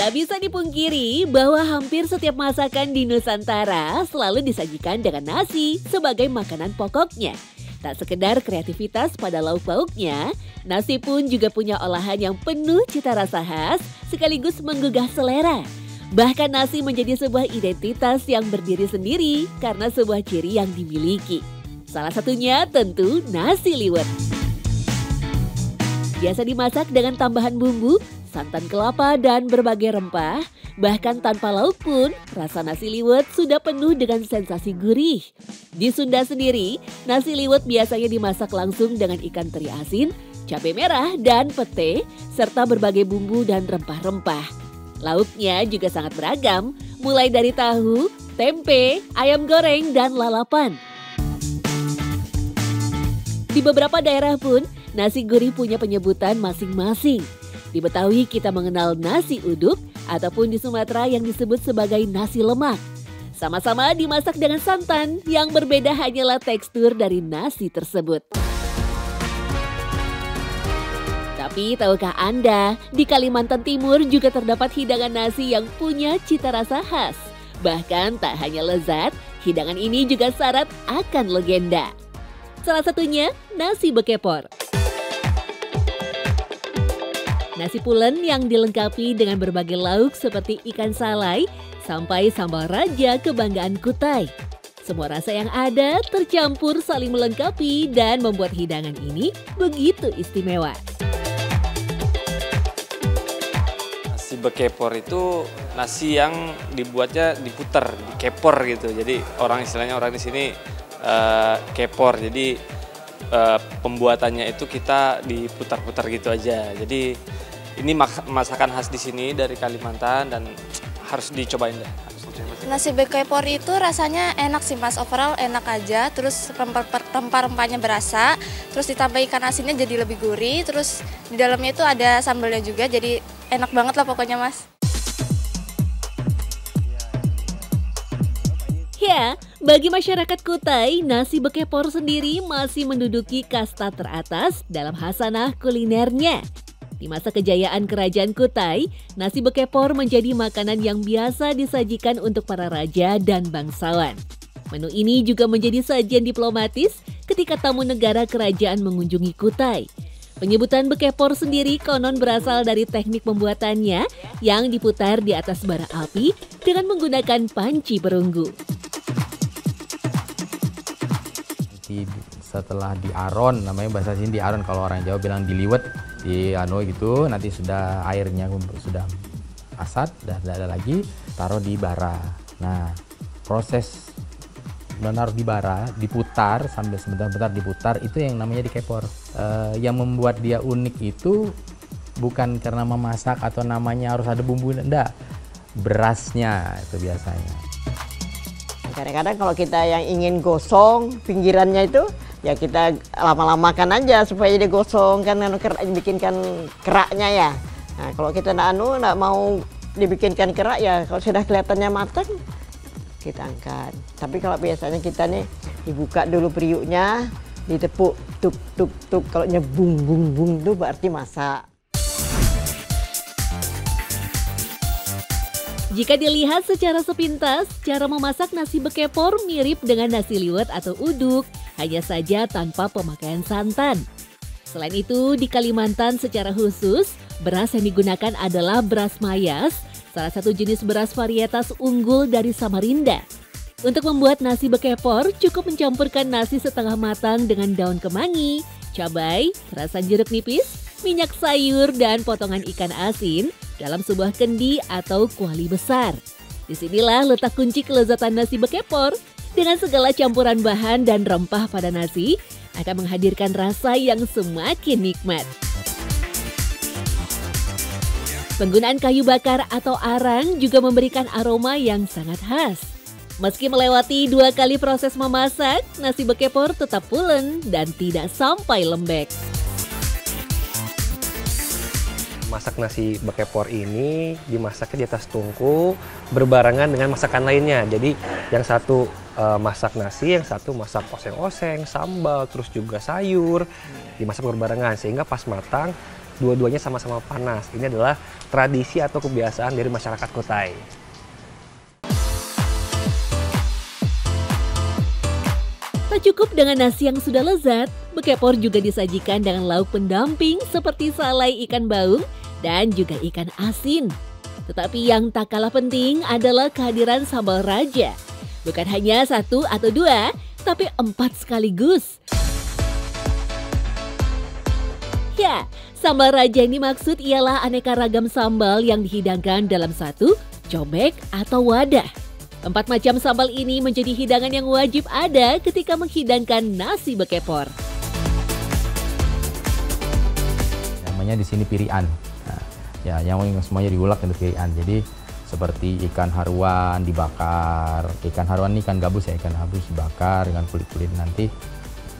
Tak bisa dipungkiri bahwa hampir setiap masakan di Nusantara selalu disajikan dengan nasi sebagai makanan pokoknya. Tak sekedar kreativitas pada lauk pauknya, nasi pun juga punya olahan yang penuh cita rasa khas sekaligus menggugah selera. Bahkan nasi menjadi sebuah identitas yang berdiri sendiri karena sebuah ciri yang dimiliki. Salah satunya tentu nasi liwet. Biasa dimasak dengan tambahan bumbu, santan kelapa dan berbagai rempah. Bahkan tanpa lauk pun, rasa nasi liwet sudah penuh dengan sensasi gurih. Di Sunda sendiri, nasi liwet biasanya dimasak langsung dengan ikan teri asin, cabai merah dan pete, serta berbagai bumbu dan rempah-rempah. Lauknya juga sangat beragam, mulai dari tahu, tempe, ayam goreng, dan lalapan. Di beberapa daerah pun, nasi gurih punya penyebutan masing-masing. Di Betawi kita mengenal nasi uduk ataupun di Sumatera yang disebut sebagai nasi lemak. Sama-sama dimasak dengan santan, yang berbeda hanyalah tekstur dari nasi tersebut. Tapi tahukah Anda, di Kalimantan Timur juga terdapat hidangan nasi yang punya cita rasa khas. Bahkan tak hanya lezat, hidangan ini juga syarat akan legenda. Salah satunya nasi bekepor. Nasi pulen yang dilengkapi dengan berbagai lauk seperti ikan salai sampai sambal raja kebanggaan Kutai. Semua rasa yang ada tercampur saling melengkapi dan membuat hidangan ini begitu istimewa. Nasi bekepor itu nasi yang dibuatnya diputer, dikepor gitu. Jadi istilahnya orang di sini kepor. Jadi pembuatannya itu kita diputar-putar gitu aja. Jadi ini masakan khas di sini dari Kalimantan dan harus dicobain deh. Nasi bekepor itu rasanya enak sih Mas, overall enak aja. Terus rempah-rempahnya berasa, terus ditambah ikan asinnya jadi lebih gurih. Terus di dalamnya itu ada sambalnya juga, jadi enak banget lah pokoknya Mas. Ya, bagi masyarakat Kutai, nasi bekepor sendiri masih menduduki kasta teratas dalam hasanah kulinernya. Di masa kejayaan Kerajaan Kutai, nasi bekepor menjadi makanan yang biasa disajikan untuk para raja dan bangsawan. Menu ini juga menjadi sajian diplomatis ketika tamu negara kerajaan mengunjungi Kutai. Penyebutan bekepor sendiri konon berasal dari teknik pembuatannya yang diputar di atas bara api dengan menggunakan panci perunggu. Setelah diaron, namanya bahasa sini diaron, kalau orang Jawa bilang diliwet, di gitu, nanti sudah airnya sudah asat, dan tidak ada lagi, taruh di bara. Nah, proses menaruh di bara, diputar sambil sebentar-bentar diputar, itu yang namanya dikepor. Yang membuat dia unik itu bukan karena memasak atau namanya harus ada bumbu, enggak, berasnya itu biasanya. Kadang-kadang kalau kita yang ingin gosong pinggirannya itu, ya kita lama-lamakan aja supaya dia gosong, kan bikinkan keraknya ya. Nah, kalau kita nggak mau dibikinkan kerak ya, kalau sudah kelihatannya matang kita angkat. Tapi kalau biasanya kita nih dibuka dulu periuknya, ditepuk tuk tuk tuk, kalau nyebung bung bung itu berarti masak. Jika dilihat secara sepintas, cara memasak nasi bekepor mirip dengan nasi liwet atau uduk, hanya saja tanpa pemakaian santan. Selain itu, di Kalimantan secara khusus, beras yang digunakan adalah beras mayas, salah satu jenis beras varietas unggul dari Samarinda. Untuk membuat nasi bekepor, cukup mencampurkan nasi setengah matang dengan daun kemangi, cabai, perasan jeruk nipis, minyak sayur, dan potongan ikan asin dalam sebuah kendi atau kuali besar. Disinilah letak kunci kelezatan nasi bekepor. Dengan segala campuran bahan dan rempah pada nasi, akan menghadirkan rasa yang semakin nikmat. Penggunaan kayu bakar atau arang juga memberikan aroma yang sangat khas. Meski melewati 2 kali proses memasak, nasi bekepor tetap pulen dan tidak sampai lembek. Masak nasi bekepor ini dimasaknya di atas tungku berbarengan dengan masakan lainnya. Jadi yang satu masak nasi, yang satu masak oseng-oseng, sambal, terus juga sayur, dimasak berbarengan sehingga pas matang dua-duanya sama-sama panas. Ini adalah tradisi atau kebiasaan dari masyarakat Kutai. Tak cukup dengan nasi yang sudah lezat, bekepor juga disajikan dengan lauk pendamping seperti salai ikan baung dan juga ikan asin. Tetapi yang tak kalah penting adalah kehadiran sambal raja. Bukan hanya 1 atau 2, tapi 4 sekaligus. Ya, sambal raja ini maksud ialah aneka ragam sambal yang dihidangkan dalam satu cobek atau wadah. 4 macam sambal ini menjadi hidangan yang wajib ada ketika menghidangkan nasi bekepor. Namanya di sini pirian. Nah, ya, yang semuanya diulek untuk pirian. Jadi seperti ikan haruan dibakar. Ikan haruan ini ikan gabus ya, ikan gabus dibakar dengan kulit-kulit, nanti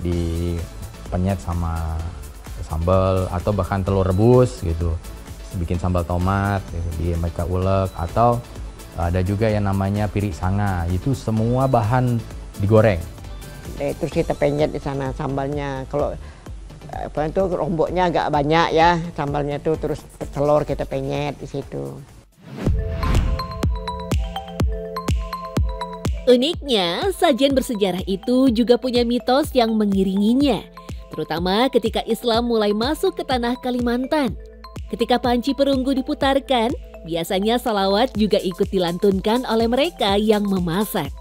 dipenyet sama sambal atau bahkan telur rebus gitu. Bikin sambal tomat gitu, di mereka ulek, atau ada juga yang namanya pirik sanga, itu semua bahan digoreng. Terus kita penyet di sana sambalnya. Kalau apa itu lomboknya agak banyak ya, sambalnya tuh, terus telur kita penyet di situ. Uniknya, sajian bersejarah itu juga punya mitos yang mengiringinya, terutama ketika Islam mulai masuk ke tanah Kalimantan. Ketika panci perunggu diputarkan, biasanya salawat juga ikut dilantunkan oleh mereka yang memasak.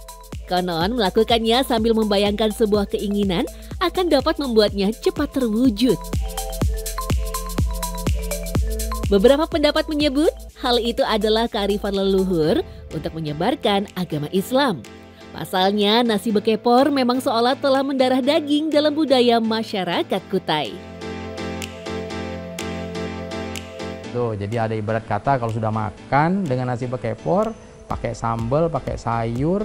Konon melakukannya sambil membayangkan sebuah keinginan akan dapat membuatnya cepat terwujud. Beberapa pendapat menyebut hal itu adalah kearifan leluhur untuk menyebarkan agama Islam. Pasalnya, nasi bekepor memang seolah telah mendarah daging dalam budaya masyarakat Kutai. Tuh, jadi ada ibarat kata kalau sudah makan dengan nasi bekepor, pakai sambal, pakai sayur,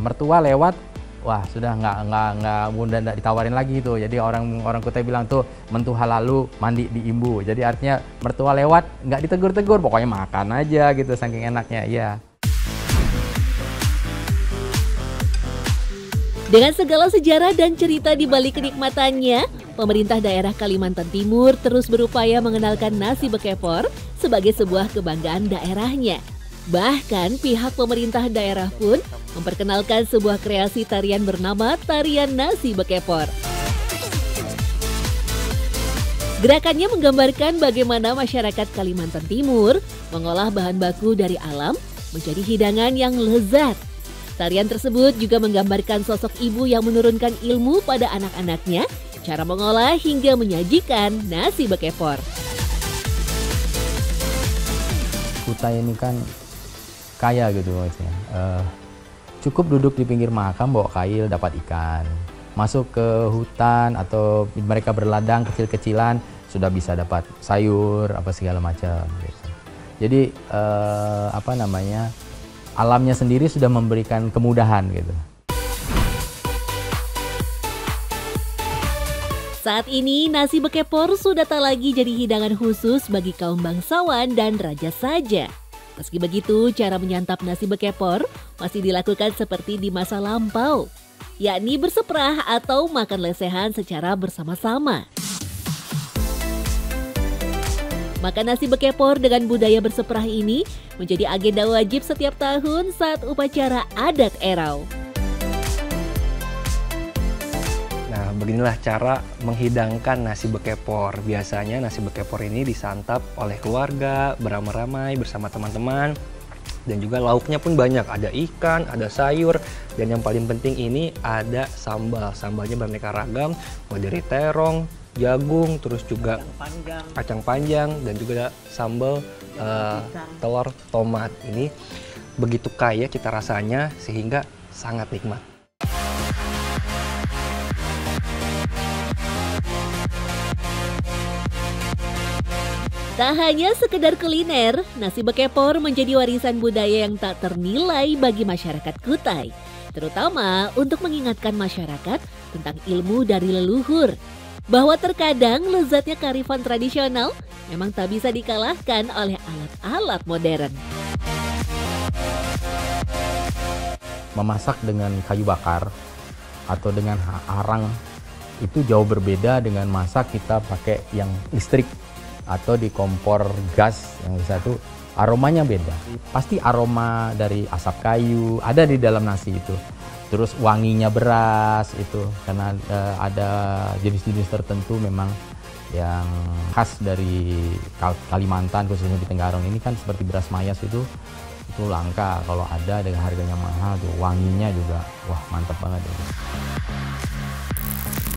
mertua lewat, wah sudah nggak ditawarin lagi tuh. Jadi orang Kutai bilang tuh mentuha lalu mandi di imbu. Jadi artinya mertua lewat nggak ditegur-tegur, pokoknya makan aja gitu saking enaknya. Iya. Dengan segala sejarah dan cerita di balik kenikmatannya, pemerintah daerah Kalimantan Timur terus berupaya mengenalkan nasi bekepor sebagai sebuah kebanggaan daerahnya. Bahkan pihak pemerintah daerah pun memperkenalkan sebuah kreasi tarian bernama Tarian Nasi Bekepor. Gerakannya menggambarkan bagaimana masyarakat Kalimantan Timur mengolah bahan baku dari alam menjadi hidangan yang lezat. Tarian tersebut juga menggambarkan sosok ibu yang menurunkan ilmu pada anak-anaknya, cara mengolah hingga menyajikan nasi bekepor. Kutai ini kan kaya gitu maksudnya. Cukup duduk di pinggir makam bawa kail dapat ikan. Masuk ke hutan atau mereka berladang kecil-kecilan sudah bisa dapat sayur apa segala macam gitu. Jadi alamnya sendiri sudah memberikan kemudahan gitu. Saat ini nasi bekepor sudah tak lagi jadi hidangan khusus bagi kaum bangsawan dan raja saja. Meski begitu, cara menyantap nasi bekepor masih dilakukan seperti di masa lampau, yakni berseprah atau makan lesehan secara bersama-sama. Makan nasi bekepor dengan budaya berseprah ini menjadi agenda wajib setiap tahun saat upacara adat Erau. Nah, beginilah cara menghidangkan nasi bekepor. Biasanya nasi bekepor ini disantap oleh keluarga, beramai-ramai bersama teman-teman. Dan juga lauknya pun banyak, ada ikan, ada sayur, dan yang paling penting ini ada sambal. Sambalnya beraneka ragam, mulai dari terong, jagung, terus juga kacang panjang, dan juga ada sambal telur tomat. Ini begitu kaya cita rasanya sehingga sangat nikmat. Tak hanya sekedar kuliner, nasi bekepor menjadi warisan budaya yang tak ternilai bagi masyarakat Kutai, terutama untuk mengingatkan masyarakat tentang ilmu dari leluhur. Bahwa terkadang lezatnya kearifan tradisional memang tak bisa dikalahkan oleh alat-alat modern. Memasak dengan kayu bakar atau dengan arang itu jauh berbeda dengan masak kita pakai yang listrik atau di kompor gas yang bisa itu aromanya beda. Pasti aroma dari asap kayu ada di dalam nasi itu. Terus wanginya beras itu karena ada jenis-jenis tertentu memang yang khas dari Kalimantan khususnya di Tenggarong ini kan seperti beras mayas itu langka, kalau ada dengan harganya mahal tuh, wanginya juga wah mantap banget itu.